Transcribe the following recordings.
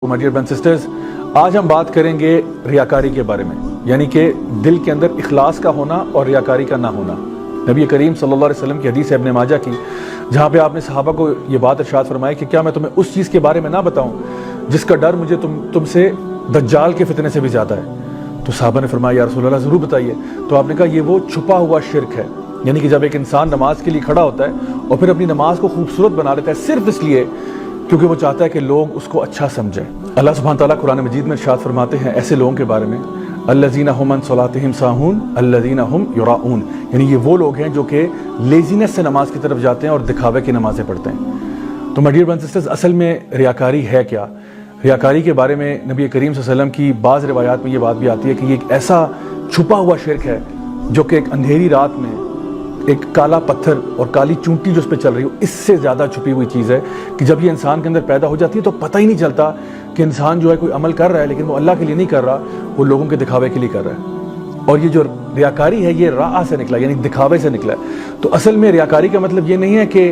My dear brothers sisters, आज हम बात करेंगे रियाकारी के बारे में, यानी कि दिल के अंदर इखलास का होना और रियाकारी का ना होना। नबी करीम सल्लल्लाहु अलैहि वसल्लम की हदीस है इब्न माजा की, जहाँ पे आपने सहाबा को ये बात इरशाद फरमाई कि क्या मैं तुम्हें उस चीज़ के बारे में ना बताऊँ जिसका डर मुझे तुमसे दज्जाल के फितने से भी ज़्यादा है। तो सहाबा ने फरमाया या रसूल अल्लाह ज़रूर बताइए। तो आपने कहा ये वो छुपा हुआ शिर्क है, यानी कि जब एक इंसान नमाज के लिए खड़ा होता है और फिर अपनी नमाज को खूबसूरत बना लेता है सिर्फ इसलिए क्योंकि वो चाहता है कि लोग उसको अच्छा समझें। अल्लाह सुब्हान तआला कुरान मजीद में इरशाद फरमाते हैं ऐसे लोगों के बारे में, अल्लज़ीना हुम अन सलातिहिम साहून अल्लज़ीना हुम युराऊन, यानी ये वो लोग हैं जो कि लेजीनेस से नमाज की तरफ जाते हैं और दिखावे की नमाजें पढ़ते हैं। तो माय डियर ब्रदर्स सिस्टर्स, असल में रियाकारी है क्या? रियाकारी के बारे में नबी करीम सल्लल्लाहु अलैहि वसल्लम की बाज़ रिवायात में ये बात भी आती है कि ये एक ऐसा छुपा हुआ शिर्क है जो कि एक अंधेरी रात में एक काला पत्थर और काली चूंटी जो उस पर चल रही हो, इससे ज़्यादा छुपी हुई चीज़ है कि जब ये इंसान के अंदर पैदा हो जाती है तो पता ही नहीं चलता कि इंसान जो है कोई अमल कर रहा है, लेकिन वो अल्लाह के लिए नहीं कर रहा, वो लोगों के दिखावे के लिए कर रहा है। और ये जो रियाकारी है ये राह से निकला, यानी दिखावे से निकला है। तो असल में रियाकारी का मतलब ये नहीं है कि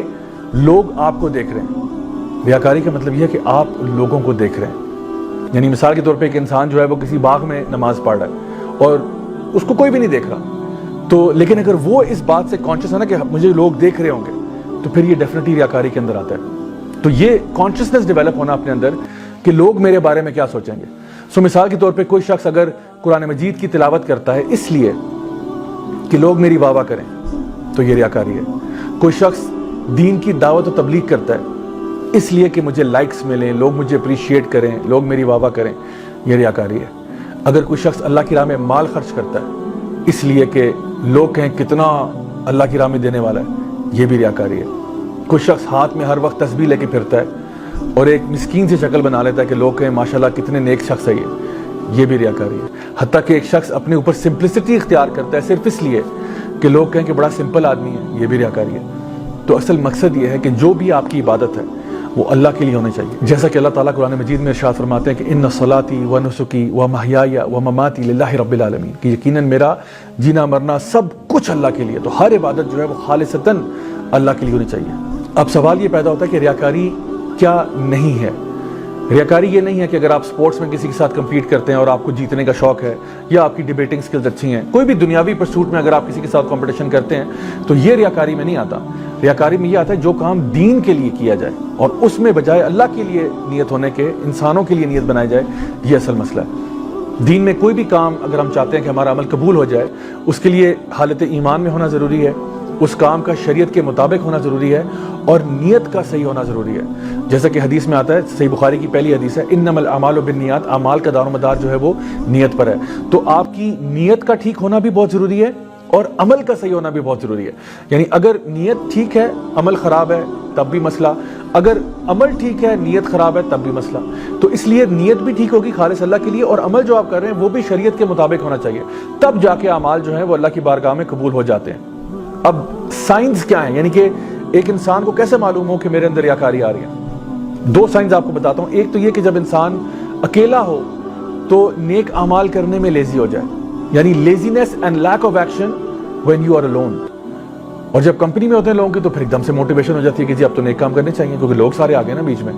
लोग आपको देख रहे हैं, रियाकारी का मतलब ये है कि आप लोगों को देख रहे हैं। यानी मिसाल के तौर पर एक इंसान जो है वो किसी बाग में नमाज पढ़ रहा है और उसको कोई भी नहीं देख रहा, तो लेकिन अगर वो इस बात से कॉन्शियस है ना कि मुझे लोग देख रहे होंगे, तो फिर ये डेफिनेटली रियाकारी के अंदर आता है। तो ये कॉन्शियसनेस डेवलप होना अपने अंदर कि लोग मेरे बारे में क्या सोचेंगे। सो मिसाल के तौर पे कोई शख्स अगर कुरान मजीद की तिलावत करता है इसलिए कि लोग मेरी वाह वाह करें, तो ये रियाकारी है। कोई शख्स दीन की दावत और तबलीग करता है इसलिए कि मुझे लाइक्स मिलें, लोग मुझे अप्रिशिएट करें, लोग मेरी वाह वाह करें, ये रियाकारी है। अगर कोई शख्स अल्लाह की राह में माल खर्च करता है इसलिए कि लोग कहें कितना अल्लाह की राह में देने वाला है, ये भी रियाकारी है। कोई शख्स हाथ में हर वक्त तस्बीह लेके फिरता है और एक मिस्कीन से शक्ल बना लेता है कि लोग कहें माशाल्लाह कितने नेक शख्स है ये भी रियाकारी है। हत्ता कि एक शख्स अपने ऊपर सिंपलिसिटी इख्तियार करता है सिर्फ इसलिए कि लोग कहें कि बड़ा सिंपल आदमी है, ये भी रियाकारी है। तो असल मकसद ये है कि जो भी आपकी इबादत है वो अल्लाह के लिए होनी चाहिए। जैसा कि अल्लाह ताला कुरान मजीद में इरशाद फरमाते हैं कि इन्ना सलाती व नुसुकी व महयाया व ममाती लिल्लाहि रब्बिल आलमीन, कि यकीनन मेरा जीना मरना सब कुछ अल्लाह के लिए, तो हर इबादत जो है वो खालिसतन अल्लाह के लिए होनी चाहिए। अब सवाल ये पैदा होता है कि रियाकारी क्या नहीं है। रियाकारी ये नहीं है कि अगर आप स्पोर्ट्स में किसी के साथ कम्पीट करते हैं और आपको जीतने का शौक है या आपकी डिबेटिंग स्किल्स अच्छी हैं, कोई भी दुनियावी परसूट में अगर आप किसी के साथ कंपटीशन करते हैं तो ये रियाकारी में नहीं आता। रियाकारी में ये आता है जो काम दीन के लिए किया जाए और उसमें बजाय अल्लाह के लिए नियत होने के इंसानों के लिए नियत बनाई जाए, ये असल मसला है। दीन में कोई भी काम अगर हम चाहते हैं कि हमारा अमल कबूल हो जाए, उसके लिए हालत ईमान में होना ज़रूरी है, उस काम का शरीयत के मुताबिक होना ज़रूरी है और नियत का सही होना ज़रूरी है। जैसा कि हदीस में आता है, सही बुखारी की पहली हदीस है, इन्नमल अमालु बिन्नियात, अमाल का दारोमदार जो है वो नियत पर है। तो आपकी नियत का ठीक होना भी बहुत ज़रूरी है और अमल का सही होना भी बहुत ज़रूरी है। यानी अगर नियत ठीक है अमल ख़राब है तब भी मसला, अगर अमल ठीक है नियत ख़राब है तब भी मसला। तो इसलिए नियत भी ठीक होगी खालिस अल्लाह के लिए और अमल जो आप कर रहे हैं वो भी शरीयत के मुताबिक होना चाहिए, तब जाके अमाल जो है वो अल्लाह की बारगाह में कबूल हो जाते हैं। अब साइंस क्या है, यानी कि एक इंसान को कैसे मालूम हो कि मेरे अंदर रियाकारी आ रही है? दो साइंस आपको बताता हूँ। एक तो ये कि जब इंसान अकेला हो तो नेक अमाल करने में लेजी हो जाए, यानी laziness and lack of action when you are alone. और जब कंपनी में होते हैं लोगों की तो फिर एकदम से मोटिवेशन हो जाती है कि जी अब तो नेक काम करने चाहिए क्योंकि लोग सारे आ गए ना बीच में।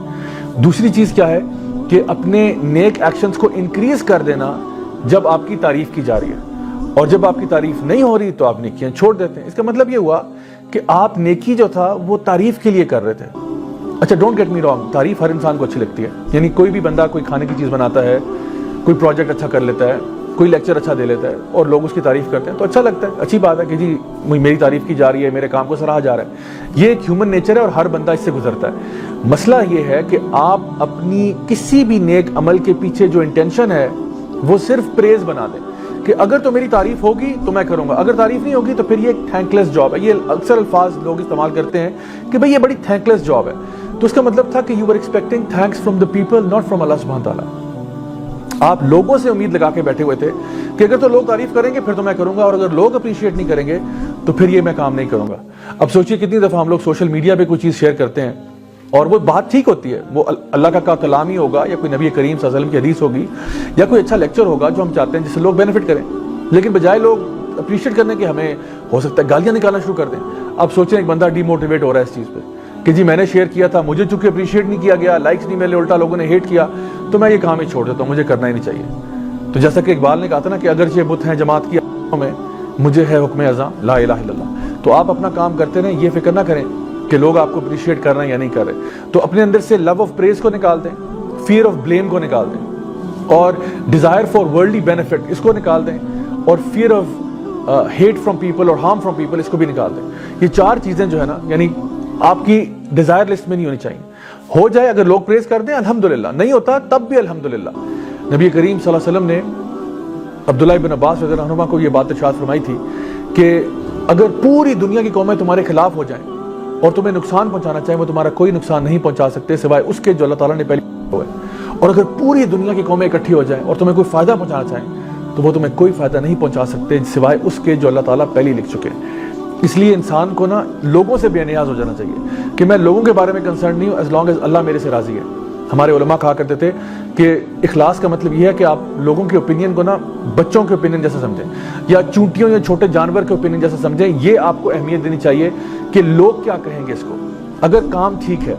दूसरी चीज़ क्या है कि अपने नेक एक्शंस को इंक्रीज कर देना जब आपकी तारीफ की जा रही है, और जब आपकी तारीफ नहीं हो रही तो आप नेकियां छोड़ देते हैं। इसका मतलब ये हुआ कि आप नेकी जो था वो तारीफ के लिए कर रहे थे। अच्छा, डोंट गेट मी रॉन्ग, तारीफ हर इंसान को अच्छी लगती है। यानी कोई भी बंदा कोई खाने की चीज़ बनाता है, कोई प्रोजेक्ट अच्छा कर लेता है, कोई लेक्चर अच्छा दे लेता है और लोग उसकी तारीफ करते हैं तो अच्छा लगता है, अच्छी बात है कि जी मेरी तारीफ की जा रही है, मेरे काम को सराहा जा रहा है। ये एक ह्यूमन नेचर है और हर बंदा इससे गुजरता है। मसला ये है कि आप अपनी किसी भी नेक अमल के पीछे जो इंटेंशन है वो सिर्फ प्रेज बना दें कि अगर तो मेरी तारीफ होगी तो मैं करूंगा, अगर तारीफ नहीं होगी तो फिर ये एक थैंकलेस जॉब है। ये अक्सर अल्फाज लोग इस्तेमाल करते हैं कि भाई ये बड़ी थैंकलेस जॉब है। तो इसका मतलब था कि you are expecting thanks from the people, not from अल्लाह सुब्हान ताला। आप लोगों से उम्मीद लगा के बैठे हुए थे कि अगर तो लोग तारीफ करेंगे फिर तो मैं करूंगा, और अगर लोग अप्रिशिएट नहीं करेंगे तो फिर ये मैं काम नहीं करूंगा। अब सोचिए कितनी दफा हम लोग सोशल मीडिया पे कोई चीज शेयर करते हैं और वो बात ठीक होती है, वो अल्लाह का कलाम ही होगा या कोई नबी करीम सल्लल्लाहु अलैहि वसल्लम की हदीस होगी या कोई अच्छा लेक्चर होगा जो हम चाहते हैं जिससे लोग बेनिफिट करें, लेकिन बजाय लोग अप्रिशिएट करने के हमें हो सकता है गालियां निकालना शुरू कर दें। अब सोचें एक बंदा डिमोटिवेट हो रहा है इस चीज़ पे کہ جی میں نے شیئر کیا تھا, مجھے چونکہ اپریشیٹ نہیں کیا گیا, لائکس نہیں ملے, الٹا لوگوں نے ہیٹ کیا, تو میں یہ کام ہی چھوڑ دیتا ہوں, مجھے کرنا ہی نہیں چاہیے. تو جیسا کہ اقبال نے کہا تھا نا کہ اگرچہ بت ہیں جماعت کی میں, مجھے ہے حکم ازاں لا الہ الا اللہ. تو آپ اپنا کام کرتے رہیں, یہ فکر نہ کریں کہ لوگ آپ کو اپریشیٹ کر رہے ہیں یا نہیں کر رہے. تو اپنے اندر سے لو آف پریز کو نکال دیں, فیئر آف بلیم کو نکال دیں, اور ڈیزائر فار ورلڈلی بینیفٹ اس کو نکال دیں, اور fear of hate from people اور ہارم فرام پیپل اس کو بھی نکال دیں. یہ 4 چیزیں جو ہے نا, یعنی آپ کی ڈیزائر لسٹ میں نہیں ہونی چاہیے. ہو جائے اگر لوگ پریز کر دیں الحمدللہ, نہیں ہوتا تب بھی الحمدللہ. نبی کریم صلی اللہ علیہ وسلم نے عبداللہ بن عباس رضی اللہ عنہ کو یہ بات ارشاد فرمائی تھی کہ اگر پوری دنیا کی قومیں تمہارے خلاف ہو جائیں اور تمہیں نقصان پہنچانا چاہیں, وہ تمہارا کوئی نقصان نہیں پہنچا سکتے سوائے اس کے جو اللہ تعالیٰ نے پہلے ہوئے. اور اگر پوری دنیا کی قومیں اکٹھی ہو جائیں اور تمہیں کوئی فائدہ پہنچانا چاہیں تو وہ تمہیں کوئی فائدہ نہیں پہنچا سکتے سوائے اس کے جو اللہ تعالیٰ پہلے لکھ چکے. اس لیے انسان کو نا لوگوں سے بے نیاز ہو جانا چاہیے کہ میں لوگوں کے بارے میں کنسرن نہیں ہوں, ایز لانگ ایز اللہ میرے سے راضی ہے. ہمارے علماء کہا کرتے تھے کہ اخلاص کا مطلب یہ ہے کہ آپ لوگوں کے اوپینین کو نا بچوں کے اوپینین جیسا سمجھیں, یا چونٹیوں یا چھوٹے جانور کے اوپینین جیسا سمجھیں. یہ آپ کو اہمیت دینی چاہیے کہ لوگ کیا کہیں گے اس کو. اگر کام ٹھیک ہے,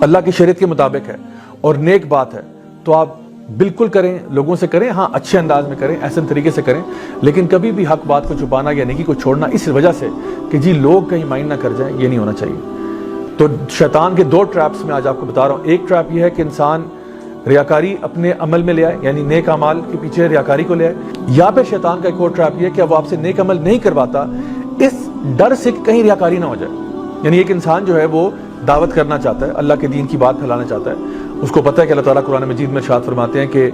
اللہ کی شریعت کے مطابق ہے اور نیک بات ہے, تو آپ بالکل کریں, لوگوں سے کریں, ہاں اچھے انداز میں کریں, احسن طریقے سے کریں, لیکن کبھی بھی حق بات کو چھپانا یا نیکی کو چھوڑنا اس وجہ سے کہ جی لوگ کہیں مائنڈ نہ کر جائیں, یہ نہیں ہونا چاہیے. تو شیطان کے 2 ٹریپس میں آج آپ کو بتا رہا ہوں. ایک ٹریپ یہ ہے کہ انسان ریاکاری اپنے عمل میں لے آئے, یعنی نیک اعمال کے پیچھے ریاکاری کو لے آئے. یا پھر شیطان کا ایک اور ٹریپ یہ ہے کہ وہ آپ سے نیک عمل نہیں کرواتا اس ڈر سے کہ کہیں ریاکاری نہ ہو جائے. یعنی ایک انسان جو ہے وہ دعوت کرنا چاہتا ہے, اللہ کے دین کی بات پھیلانا چاہتا ہے, اس کو پتہ ہے کہ اللہ تعالیٰ قرآن مجید میں ارشاد فرماتے ہیں کہ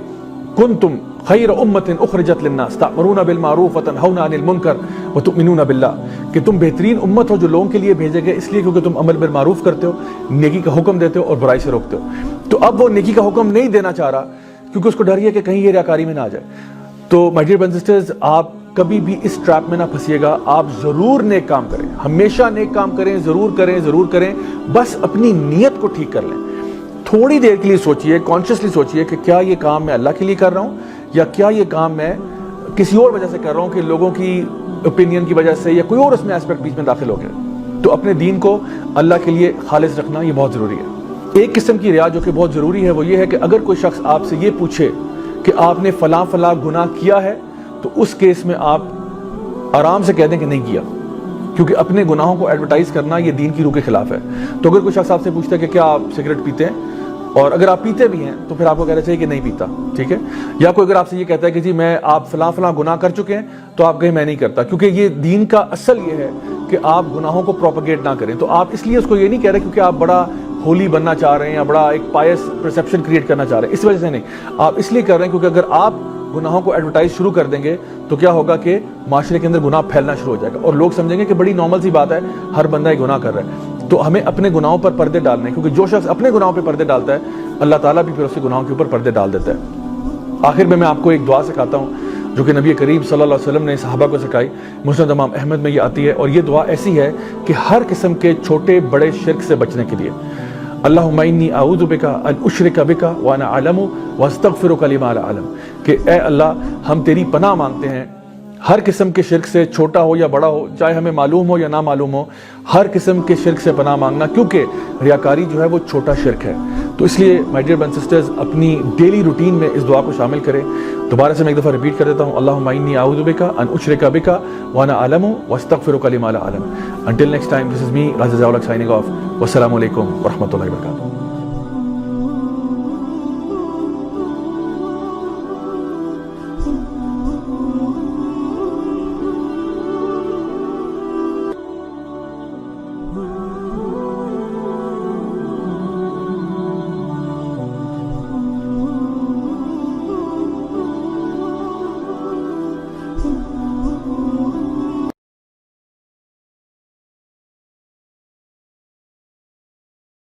کنتم خیر امت اخرجت للناس تأمرون بالمعروف وتنہون عن المنکر وتؤمنون باللہ, کہ تم بہترین امت ہو جو لوگوں کے لیے بھیجے گئے اس لیے کیونکہ تم امر بالمعروف کرتے ہو, نیکی کا حکم دیتے ہو اور برائی سے روکتے ہو. تو اب وہ نیکی کا حکم نہیں دینا چاہ رہا کیونکہ اس کو ڈر یہ کہ کہیں یہ ریاکاری میں نہ آ جائے. تو my dear brothers and sisters, آپ کبھی بھی اس ٹریپ میں نہ پھنسیے گا. آپ ضرور نیک کام کریں, ہمیشہ نیک کام کریں, ضرور کریں, ضرور کریں, بس اپنی نیت کو ٹھیک کر لیں. تھوڑی دیر کے لیے سوچئے, کانشیسلی سوچئے کہ کیا یہ کام میں اللہ کے لیے کر رہا ہوں یا کیا یہ کام میں کسی اور وجہ سے کر رہا ہوں کہ لوگوں کی اوپینین کی وجہ سے یا کوئی اور اس میں ایسپیکٹ بیچ میں داخل ہو گیا. تو اپنے دین کو اللہ کے لیے خالص رکھنا یہ بہت ضروری ہے. ایک قسم کی رعایت جو کہ بہت ضروری ہے وہ یہ ہے کہ اگر کوئی شخص آپ سے یہ پوچھے کہ آپ نے فلاں فلاں گناہ کیا ہے, تو اس کیس میں آپ آرام سے کہہ دیں کہ نہیں کیا, کیونکہ اپنے گناہوں کو ایڈورٹائز کرنا یہ دین کی روح کے خلاف ہے. تو اگر کوئی شخص آپ سے پوچھتا ہے کہ کیا آپ سگریٹ پیتے ہیں, اور اگر آپ پیتے بھی ہیں تو پھر آپ کو کہنا چاہیے کہ نہیں پیتا, ٹھیک ہے. یا کوئی اگر آپ سے یہ کہتا ہے کہ جی میں آپ فلاں فلاں گناہ کر چکے ہیں, تو آپ کہیں میں نہیں کرتا, کیونکہ یہ دین کا اصل یہ ہے کہ آپ گناہوں کو پروپیگیٹ نہ کریں. تو آپ اس لیے اس کو یہ نہیں کہہ رہے کیونکہ آپ بڑا ہولی بننا چاہ رہے ہیں یا بڑا ایک پائس پرسیپشن کریٹ کرنا چاہ رہے ہیں, اس وجہ سے نہیں. آپ اس لیے کر رہے ہیں کیونکہ اگر آپ گناہوں کو ایڈورٹائز شروع کر دیں گے تو کیا ہوگا کہ معاشرے کے اندر گناہ پھیلنا شروع ہو جائے گا اور لوگ سمجھیں گے کہ بڑی نارمل سی بات ہے, ہر بندہ ایک گناہ کر رہا ہے. تو ہمیں اپنے گناہوں پر پردے ڈالنے ہیں, کیونکہ جو شخص اپنے گناہوں پہ پردے ڈالتا ہے اللہ تعالیٰ بھی پھر اس کے گناہوں کے اوپر پردے ڈال دیتا ہے. آخر میں آپ کو ایک دعا سکھاتا ہوں جو کہ نبی کریم صلی اللہ علیہ وسلم نے صحابہ کو سکھائی. مسند امام احمد میں یہ آتی ہے اور یہ دعا ایسی ہے کہ ہر قسم کے چھوٹے بڑے شرک سے بچنے کے لیے, اللہم انی اعوذ بک ان اشرک بک وانا اعلم واستغفرک لما لا اعلم, کہ اے اللہ ہم تیری پناہ مانگتے ہیں ہر قسم کے شرک سے, چھوٹا ہو یا بڑا ہو, چاہے ہمیں معلوم ہو یا نہ معلوم ہو, ہر قسم کے شرک سے پناہ مانگنا, کیونکہ ریاکاری جو ہے وہ چھوٹا شرک ہے. تو اس لیے my dear brothers and sisters اپنی ڈیلی روٹین میں اس دعا کو شامل کریں. دوبارہ سے میں ایک دفعہ ریپیٹ کر دیتا ہوں, اللہم انی اعوذ بک ان اشرک بک وانا اعلم واستغفرک لما لا اعلم. Until next time, this is me, Raza Zawlak signing off. Wassalamu alaikum wa rahmatullahi wa barakatuh.